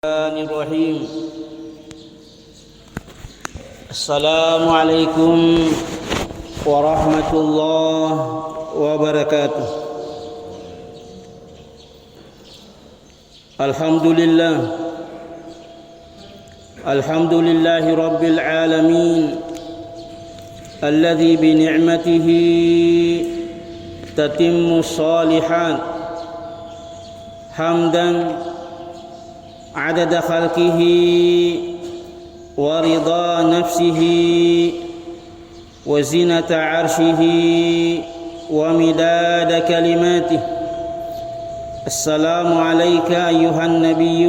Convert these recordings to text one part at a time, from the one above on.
الرحمن الرحيم. السلام عليكم ورحمة الله وبركاته. الحمد لله رب العالمين الذي بنعمته تتم الصالحات حمدا عدد خلقه ورضا نفسه وزنة عرشه ومداد كلماته. السلام عليك أيها النبي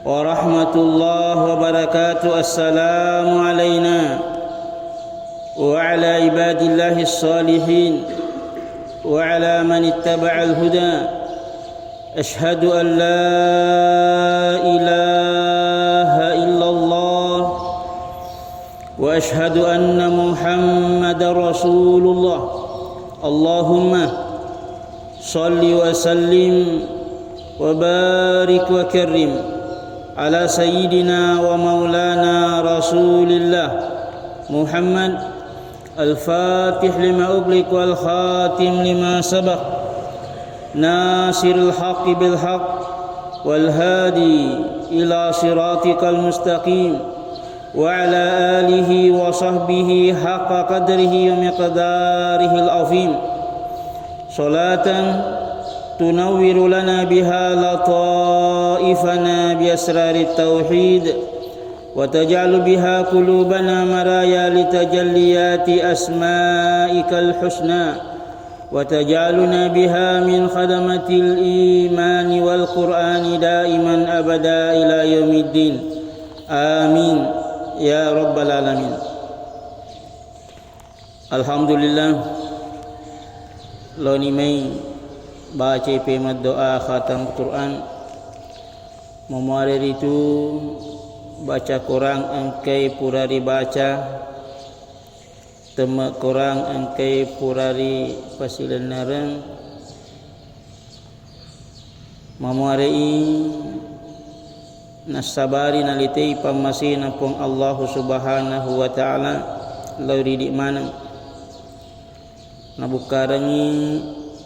ورحمة الله وبركاته. السلام علينا وعلى عباد الله الصالحين وعلى من اتبع الهدى. أشهد أن لا إله إلا الله وأشهد أن محمد رسول الله. اللهم صل وسلم وبارك وكرم على سيدنا ومولانا رسول الله محمد الفاتح لما أغلق والخاتم لما سبق ناصر الحق بالحق والهادي إلى صراطك المستقيم وعلى آله وصحبه حق قدره ومقداره العظيم. صلاة تنور لنا بها لطائفنا بأسرار التوحيد وتجعل بها قلوبنا مرايا لتجليات أسمائك الحسنى وتجعلنا بها من خدمة الإيمان والقرآن دائما أبدا إلى يوم الدين. آمين يا رب العالمين. Alhamdulillah, lo ni mai baca pemad doa khatam Quran memari itu baca Quran angkai purari baca temak korang angkai purari pasilan narang mamuarai nasabari nalitei pamasi napong Allah subhanahu wa ta'ala lauri di mana nabukarangi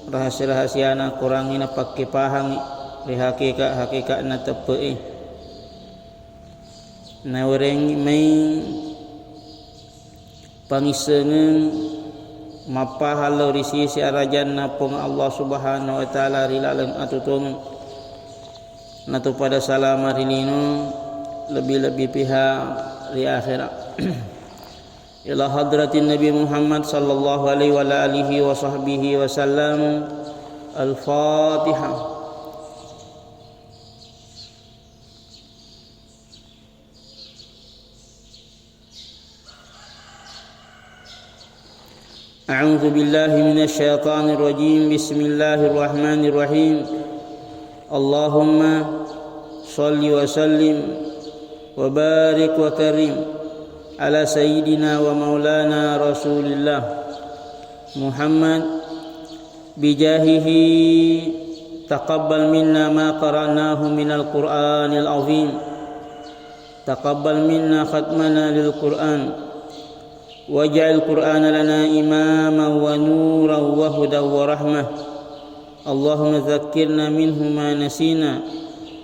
rahasia-rahasia na korang ina pakai pahang ri hakikat na tepe na orang mai pangisengan mapahala risi si arajan napong Allah subhanahu wa ta'ala rilalang atutong natu pada salama rinino lebih-lebih pihak di akhirat. Ila hadratin Nabi Muhammad sallallahu alaihi wa alihi wa sahbihi wa sallam. Al-Fatihah. أعوذ بالله من الشيطان الرجيم. بسم الله الرحمن الرحيم. اللهم صل وسلم وبارك وكرم على سيدنا ومولانا رسول الله محمد بجاهه تقبل منا ما قرأناه من القرآن العظيم. تقبل منا ختمنا للقرآن واجعل القرآن لنا إماما ونورا وهدى ورحمة. اللهم ذكرنا منه ما نسينا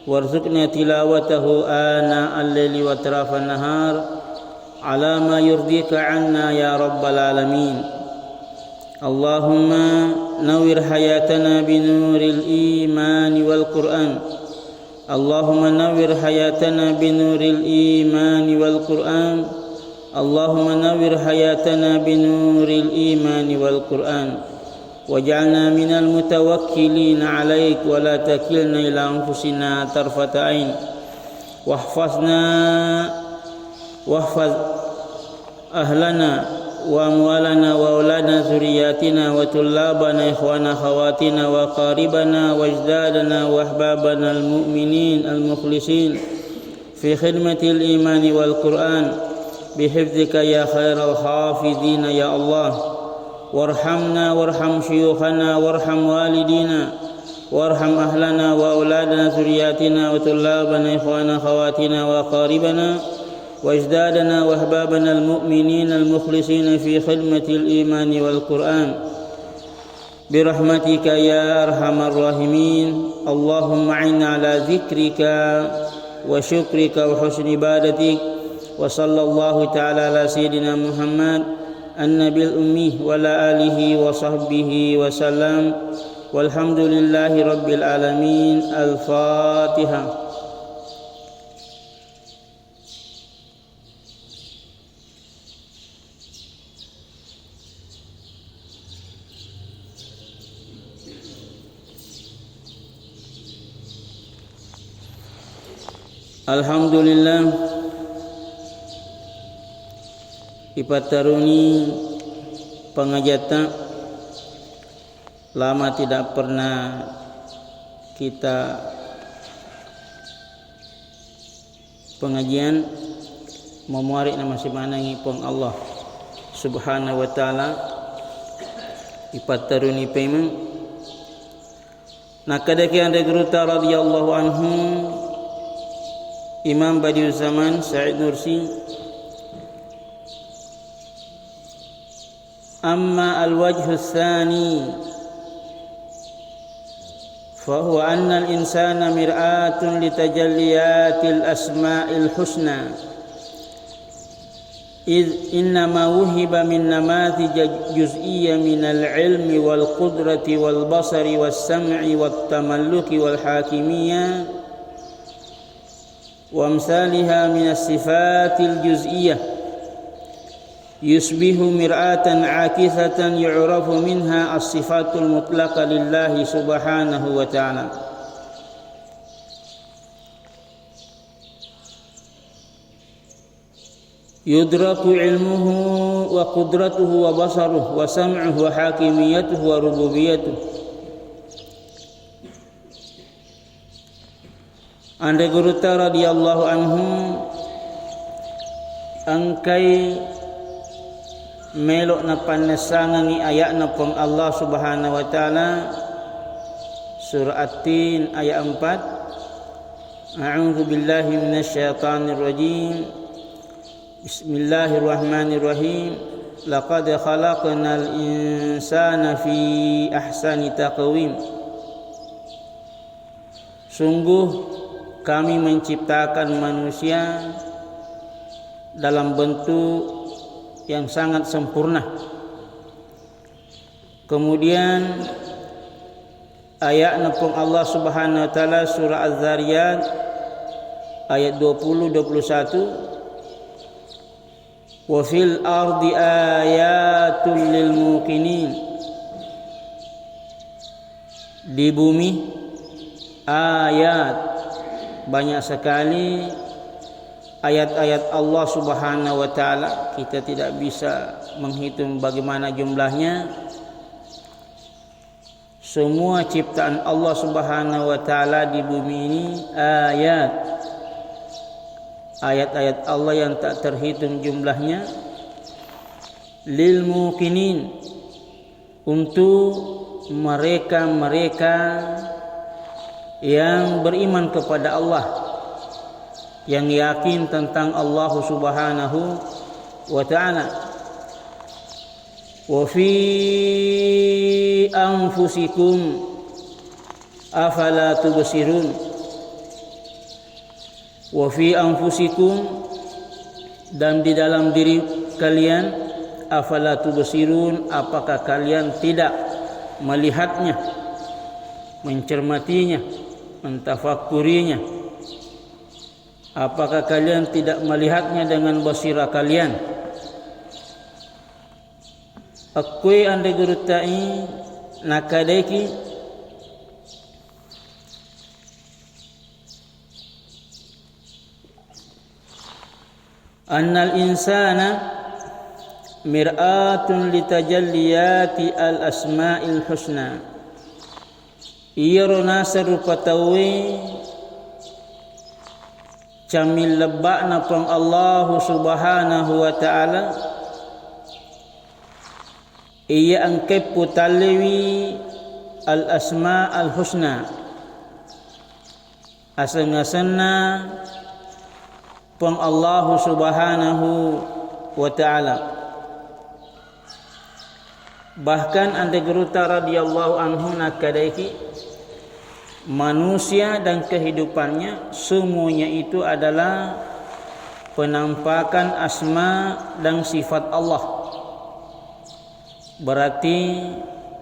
وارزقنا تلاوته آناء الليل وأطراف النهار على ما يرضيك عنا يا رب العالمين. اللهم نور حياتنا بنور الإيمان والقرآن. اللهم نور حياتنا بنور الإيمان والقرآن. اللهم نور حياتنا بنور الإيمان والقرآن واجعلنا من المتوكلين عليك ولا تكلنا إلى أنفسنا طرفة عين. واحفظ أهلنا وأموالنا وأولادنا ذرياتنا وطلابنا إخوانا خواتنا وقاربنا وأجدادنا وأحبابنا المؤمنين المخلصين في خدمة الإيمان والقرآن بحفظك يا خير الحافظين يا الله. وارحمنا وارحم شيوخنا وارحم والدينا وارحم أهلنا وأولادنا ذرياتنا وطلابنا إخواننا خواتنا وأقاربنا وأجدادنا وأحبابنا المؤمنين المخلصين في خدمة الإيمان والقرآن برحمتك يا أرحم الراحمين. اللهم أعنا على ذكرك وشكرك وحسن عبادتك. وصلى الله تعالى على سيدنا محمد النبي الأمي وعلى آله وصحبه وسلم والحمد لله رب العالمين. الفاتحة. Alhamdulillah, ipataruni pengajatan lama tidak pernah kita pengajian memuari nama semanangi peng Allah Subhanahu wa taala ipataruni payment nakadaki ande guruta radhiyallahu anhu Imam Badius Zaman Said Nursi. Amma al-wajhu tsani fahuwa anna al-insana mir'atun litajalliyatil asma'il husna إذ إنما وهب من نماذج جزئية من العلم والقدرة والبصر والسمع والتملك والحاكمية وأمثالها من الصفات الجزئية يشبه مرآة عاكسة يعرف منها الصفات المطلقة لله سبحانه وتعالى. يدرك علمه وقدرته وبصره وسمعه وحاكميته وربوبيته. Ande guruta radhiyallahu anhu angkai melok na panesangangi ayat na pang Allah Subhanahu wa taala surah At-Tin ayat 4. A'udzu billahi minasyaitonir rajim. Bismillahirrahmanirrahim. Laqad khalaqnal insana fi ahsani taqwim. Sungguh kami menciptakan manusia dalam bentuk yang sangat sempurna. Kemudian ayat nepung Allah Subhanahu wa taala surah Az-Zariyat ayat 20-21. Wa fil ardi ayatul lil muqinin. Di bumi ayat, banyak sekali ayat-ayat Allah Subhanahu wa taala. Kita tidak bisa menghitung bagaimana jumlahnya. Semua ciptaan Allah Subhanahu wa taala di bumi ini ayat. Ayat-ayat Allah yang tak terhitung jumlahnya. Lil muqinin, untuk mereka-mereka yang beriman kepada Allah, yang yakin tentang Allah Subhanahu wa taala. Wa fi anfusikum afala tubsirun. Wa fi anfusikum, dan di dalam diri kalian, afala tubsirun, apakah kalian tidak melihatnya, mencermatinya, mentafakurinya? Apakah kalian tidak melihatnya dengan basirah kalian? Akui ande gurutai nakadeki annal insana mir'atun litajalliyati al asma'il husna. Iyarona serupatawi camil lebakna pang Allah Subhanahu wa taala. Ia angke putalewi al-asma al-husna asang-asana pang Allah Subhanahu wa taala. Bahkan ante geruta radhiyallahu anhu nakadaiki manusia dan kehidupannya semuanya itu adalah penampakan asma dan sifat Allah. Berarti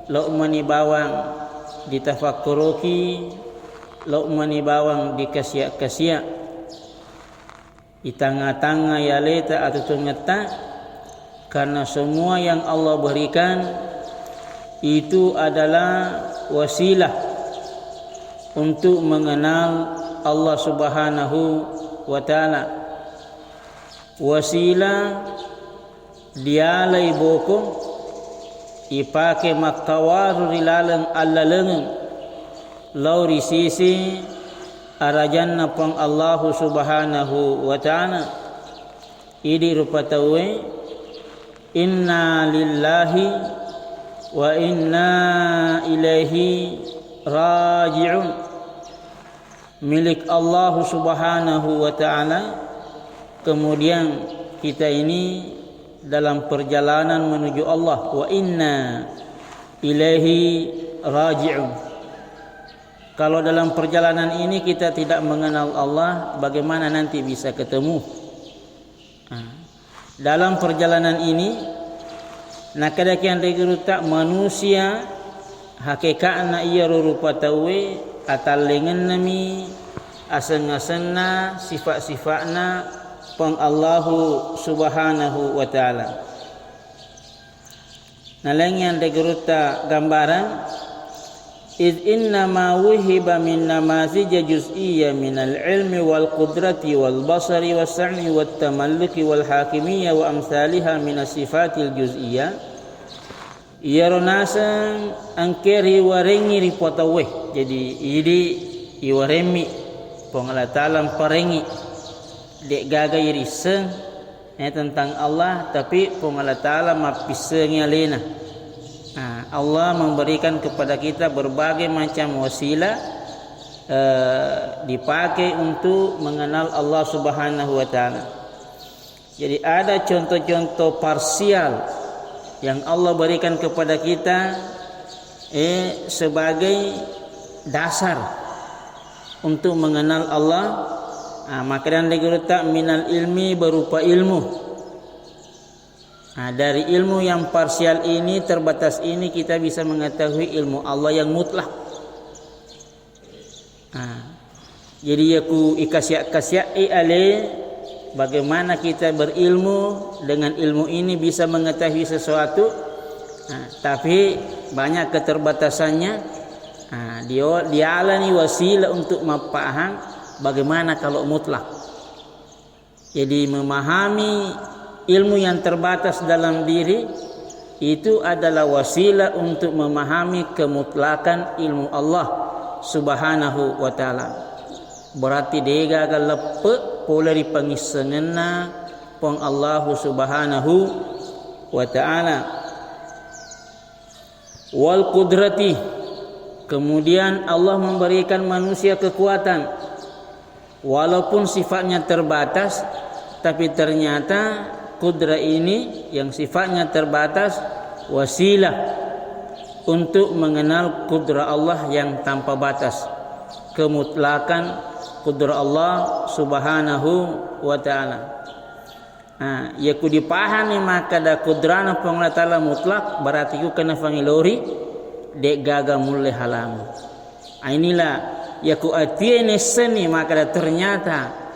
lu'mani bawang ditafakkuruki, lu'mani bawang dikasya-kasya, itanga-tanga ya leta atau tungeta, karena semua yang Allah berikan itu adalah wasilah untuk mengenal Allah Subhanahu wa taala. Wasilah dialai boko ipake maktawaru rilalang allalang lauri sisi arajanna pang Allah Subhanahu wa taala. Idi rupatawe inna lillahi wa inna ilaihi raji'un, milik Allah Subhanahu wa taala. Kemudian kita ini dalam perjalanan menuju Allah, wa inna ilaihi raji'un. Kalau dalam perjalanan ini kita tidak mengenal Allah, bagaimana nanti bisa ketemu? Dalam perjalanan ini nakadakian regeruta manusia hakikatna ia rupa tawe atalengan nami aseng-asengna sifat-sifatna pang Allahu Subhanahu wa taala. Nalengyan regeruta gambaran id inna ma wuhiba min namazij juz'iyya min al-ilmi wal qudrati wal basari was sam'i wat tamalluki wal hakimiyya wa amsalihha min as-sifatil juz'iyya yaronasan angkeri warengi ripotawe. Jadi idi iwaremi pengalatalan parengi dek gaga iriseng tentang Allah, tapi pengalatalan mapisengnya lena. Allah memberikan kepada kita berbagai macam wasilah dipakai untuk mengenal Allah Subhanahu wa taala. Jadi ada contoh-contoh parsial yang Allah berikan kepada kita sebagai dasar untuk mengenal Allah. Maka dan letak minal ilmi berupa ilmu. Dari ilmu yang parsial ini, terbatas ini, kita bisa mengetahui ilmu Allah yang mutlak. Jadi aku ikasya-kasya'i ale bagaimana kita berilmu, dengan ilmu ini bisa mengetahui sesuatu. Tapi banyak keterbatasannya. Dia alani wasilah untuk mempaham bagaimana kalau mutlak. Jadi memahami ilmu yang terbatas dalam diri itu adalah wasilah untuk memahami kemutlakan ilmu Allah Subhanahu wa taala. Berarti dia akan lepek pola dipangisengenna pong Allah Subhanahu wa taala. Wal qudrati, kemudian Allah memberikan manusia kekuatan walaupun sifatnya terbatas, tapi ternyata kudra ini yang sifatnya terbatas wasilah untuk mengenal kudra Allah yang tanpa batas, kemutlakan kudra Allah Subhanahu wa taala. Ya ku dipahami maka da kudrana Allah taala mutlak, berarti ku kena fangilori dek gaga mulai halam. Inilah ya ku atiene seni maka ternyata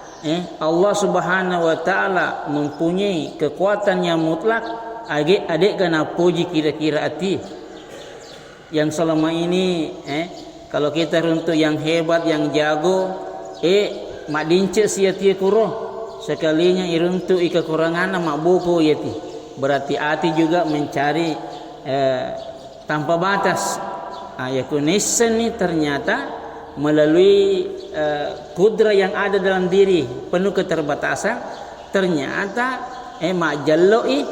Allah Subhanahu wa taala mempunyai kekuatan yang mutlak. Adik kana puji kira-kira ati yang selama ini kalau kita runtuh yang hebat yang jago mak dince sia tia kuro sekalinya iruntuh kekurangan mak buku yati. Berarti ati juga mencari tanpa batas. Ya kunisen ni ternyata melalui kudra yang ada dalam diri penuh keterbatasan, ternyata mak jalloi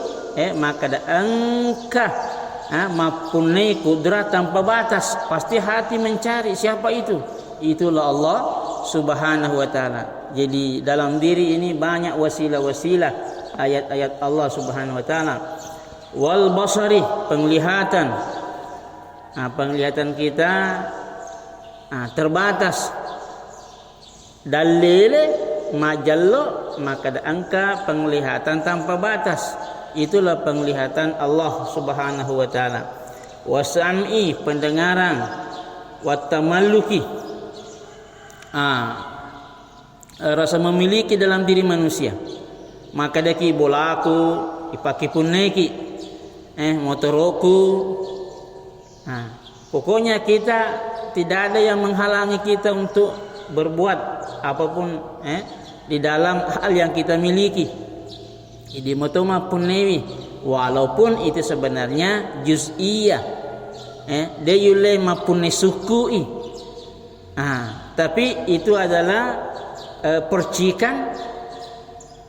maka da angka mempunyai kudrat tanpa batas. Pasti hati mencari siapa itu. Itulah Allah Subhanahu wa taala. Jadi dalam diri ini banyak wasilah-wasilah ayat-ayat Allah Subhanahu wa taala. Wal basari, penglihatan. Penglihatan kita terbatas. Dalil majallo, maka angka penglihatan tanpa batas. Itulah penglihatan Allah Subhanahu wa taala. Wasam'i, pendengaran. Watamalluki, rasa memiliki dalam diri manusia. Maka daki bolaku ipaki puneki motoroku. Pokoknya kita tidak ada yang menghalangi kita untuk berbuat apapun di dalam hal yang kita miliki. Jadi motoma punewi, walaupun itu sebenarnya juz'iyah, dia yule mapune sukui. Tapi itu adalah percikan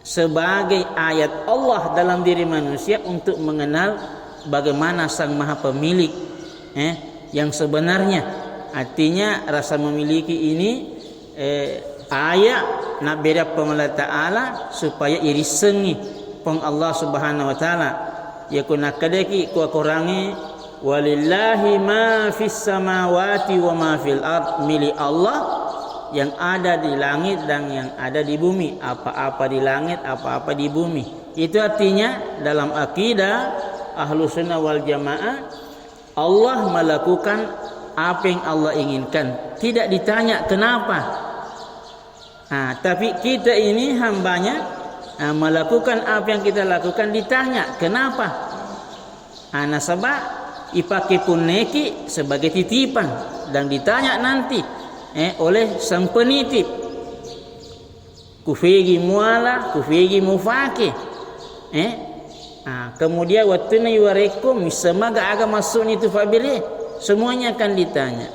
sebagai ayat Allah dalam diri manusia untuk mengenal bagaimana Sang Maha Pemilik yang sebenarnya. Artinya rasa memiliki ini ayat nak beda pengelola Ta'ala supaya irisengi peng Allah Subhanahu wa taala. Ya kuna kadeki ku kurangi walillahi ma fis samawati wa ma fil ard, milik Allah yang ada di langit dan yang ada di bumi. Apa-apa di langit, apa-apa di bumi. Itu artinya dalam akidah Ahlus Sunnah wal Jamaah, Allah melakukan apa yang Allah inginkan. Tidak ditanya kenapa. Tapi kita ini hambanya melakukan apa yang kita lakukan ditanya kenapa. Nasabah ipake puneki sebagai titipan dan ditanya nanti oleh sang penitip. Kufegi muala, kufegi mufake. Kemudian watuna yuwarekum semaga aga masuk itu fabile, semuanya akan ditanya.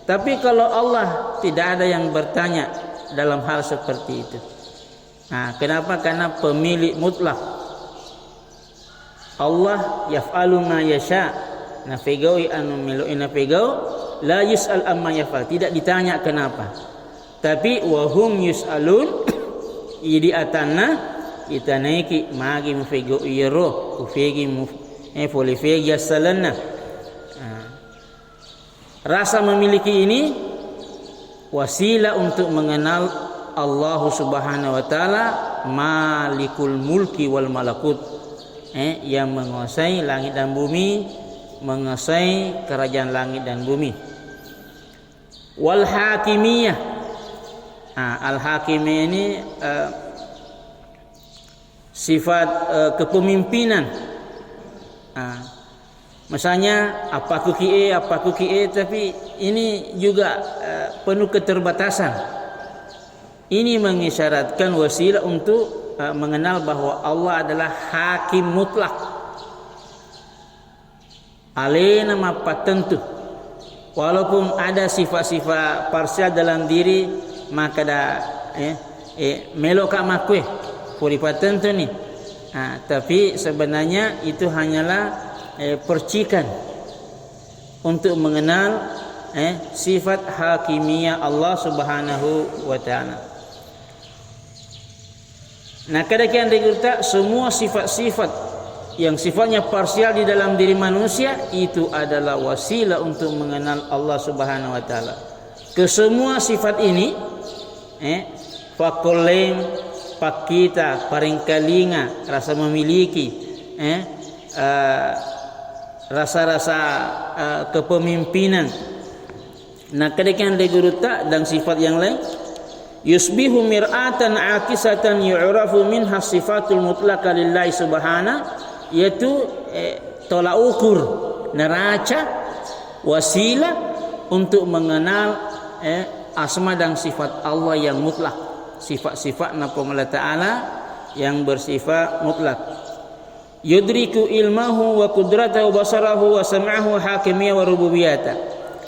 Tapi kalau Allah tidak ada yang bertanya dalam hal seperti itu. Kenapa? Karena pemilik mutlak. Allah yaf'alu ma yasha. Nafigawi anu milu'ina figau la yus'al amma yaf'al. Tidak ditanya kenapa. Tapi wahum yus'alun idi atanna kita naiki magi mufigau iro ufigi folifegi asalanna. Rasa memiliki ini wasilah untuk mengenal Allah Subhanahu wa taala, Malikul Mulki wal Malakut, yang menguasai langit dan bumi, menguasai kerajaan langit dan bumi. Wal Hakimiyah. Al-Hakimiyah ini sifat kepemimpinan. Misalnya apa kukie, tapi ini juga penuh keterbatasan. Ini mengisyaratkan wasilah untuk mengenal bahwa Allah adalah hakim mutlak. Alena mapa tentu. Walaupun ada sifat-sifat parsial dalam diri, maka dah meloka makwe puripa tentu ni. Tapi sebenarnya itu hanyalah percikan untuk mengenal sifat hakimiyah Allah Subhanahu wa taala. Kadang-kadang dikata semua sifat-sifat yang sifatnya parsial di dalam diri manusia itu adalah wasilah untuk mengenal Allah Subhanahu wa taala. Kesemua sifat ini fakolem pakita paringkalinga rasa memiliki rasa-rasa kepemimpinan. Kadang-kadang dikata dan sifat yang lain yusbihu mir'atan akisatan yu'rafu minha sifatul mutlaqah lillahi subhanahu, yaitu tolak ukur neraca wasilah untuk mengenal asma dan sifat Allah yang mutlak, sifat-sifat Allah Ta'ala yang bersifat mutlak. Yudriku ilmahu wa qudratahu basarahu wa sam'ahu hakimiyah wa rububiyata,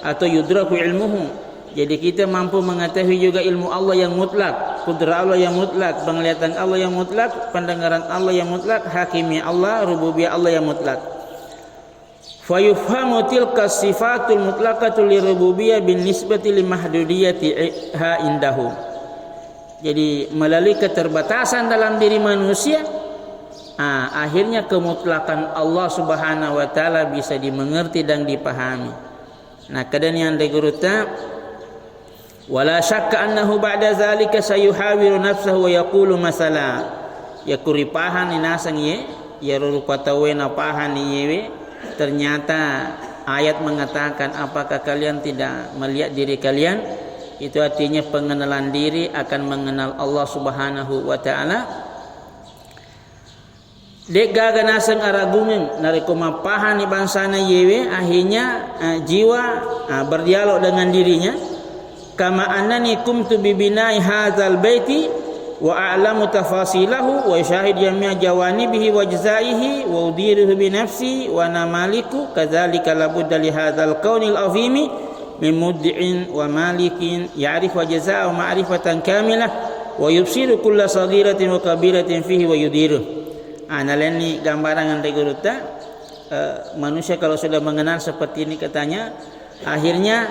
atau yudraku ilmuhu. Jadi kita mampu mengetahui juga ilmu Allah yang mutlak, kudrat Allah yang mutlak, penglihatan Allah yang mutlak, pendengaran Allah yang mutlak, hakimiyah Allah, rububiyah Allah yang mutlak. fayufhamu tilka sifatul mutlaqatu lirububiyyah bin nisbati limahdudiyatiha indahu. Jadi melalui keterbatasan dalam diri manusia, akhirnya kemutlakan Allah Subhanahu wa taala bisa dimengerti dan dipahami. Nah, kemudian diguruta wala syakka annahu ba'da zalika sayuhawiru nafsahu wa yaqulu masala yakuripahan inasang ye ya rupa tawena pahan yewe. Ternyata ayat mengatakan apakah kalian tidak melihat diri kalian? Itu artinya pengenalan diri akan mengenal Allah Subhanahu wa taala. Dek gaga nasang aragungan nari kumapahan ni bangsana yewe, akhirnya jiwa berdialog dengan dirinya. Kama annani kumtu bibinai hadzal baiti wa a'lamu tafasilahu wa syahid jami'a jawanibihi wa jazaihi wa udiruhu bi nafsi wa namaliku kadzalika labudda li hadzal qaunil azimi min muddi'in wa malikin ya'rif wa jazaa wa ma'rifatan kamilah wa yubsiru kulla saghiratin wa kabiratin fihi wa yudiruh. Analeni gambaran yang diguruta manusia kalau sudah mengenal seperti ini katanya, akhirnya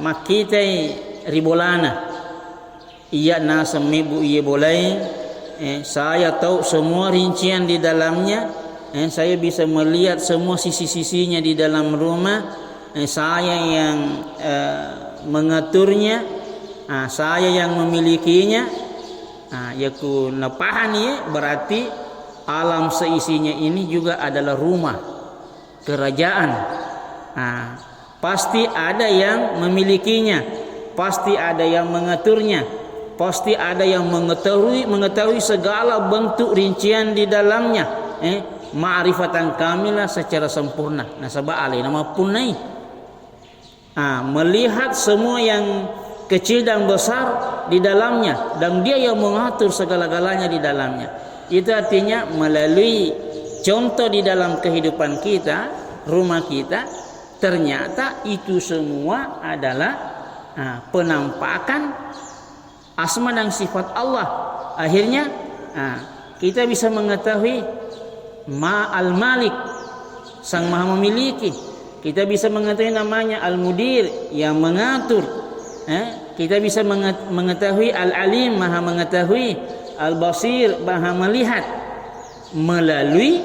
makitai ribolana iya nasamibu iya boleh saya tahu semua rincian di dalamnya, saya bisa melihat semua sisi-sisinya di dalam rumah, saya yang mengaturnya, saya yang memilikinya. Yakun napahani berarti alam seisinya ini juga adalah rumah kerajaan. Pasti ada yang memilikinya, pasti ada yang mengaturnya, pasti ada yang mengetahui segala bentuk rincian di dalamnya. Ma'rifatan kamilah secara sempurna. Nasabah alai nama punai. Melihat semua yang kecil dan besar di dalamnya, dan dia yang mengatur segala-galanya di dalamnya. Itu artinya melalui contoh di dalam kehidupan kita, rumah kita, ternyata itu semua adalah penampakan asma dan sifat Allah. Akhirnya kita bisa mengetahui Al-Malik, Sang Maha Memiliki. Kita bisa mengetahui namanya Al-Mudir, yang mengatur. Kita bisa mengetahui Al-Alim, Maha mengetahui. Al-Basir, Maha melihat, melalui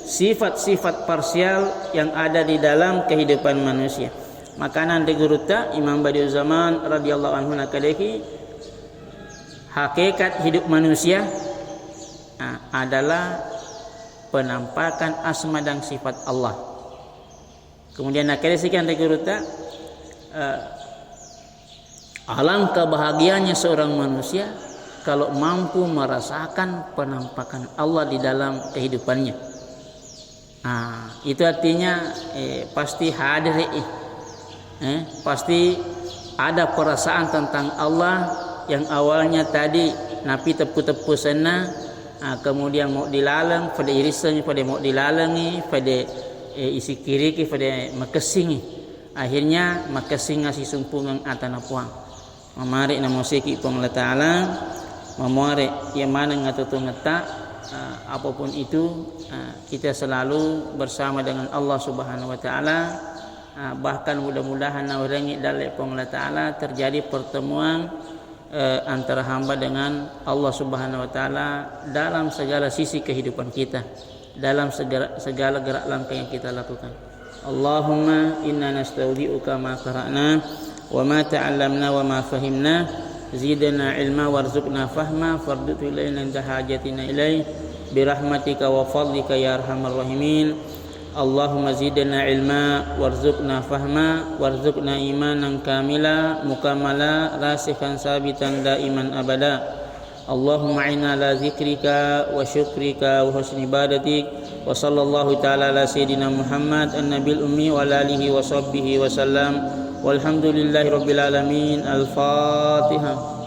sifat-sifat parsial yang ada di dalam kehidupan manusia. Makanan diguruta Imam Badi'uz Zaman radhiyallahu anhu nakadeki, hakikat hidup manusia adalah penampakan asma dan sifat Allah. Kemudian nakadesikan diguruta, alangkah bahagianya seorang manusia kalau mampu merasakan penampakan Allah di dalam kehidupannya. Itu artinya pasti hadir, pasti ada perasaan tentang Allah yang awalnya tadi napi tepu-tepu sana, kemudian mau dilalang pada irisannya, pada mau dilalangi pada isi kiri pada makesingi, akhirnya makesing ngasih sumpungan atana puang mamarik na musiki pang Ta'ala memuare yang mana ngatutu ngeta, apapun itu kita selalu bersama dengan Allah Subhanahu wa taala. Bahkan mudah-mudahan nawarengi dalek pang Ta'ala terjadi pertemuan antara hamba dengan Allah Subhanahu wa taala dalam segala sisi kehidupan kita, dalam segala gerak langkah yang kita lakukan. Allahumma inna nastaudi'uka ma qara'na wa ma ta'allamna wa ma fahimna zidna ilma warzuqna fahma fardut ilaina inda hajatina ilaih birahmatika wa fadlika ya arhamar rahimin. Allahumma zidna ilma warzuqna fahma warzuqna imanan kamila mukamala rasikhan sabitan daiman abada. Allahumma inna ala zikrika wa syukrika wa husni ibadatik wa sallallahu ta'ala ala sayyidina Muhammad an-nabil ummi wa ala alihi wa sahbihi wa sallam. Walhamdulillahi rabbil alamin. Al-Fatihah.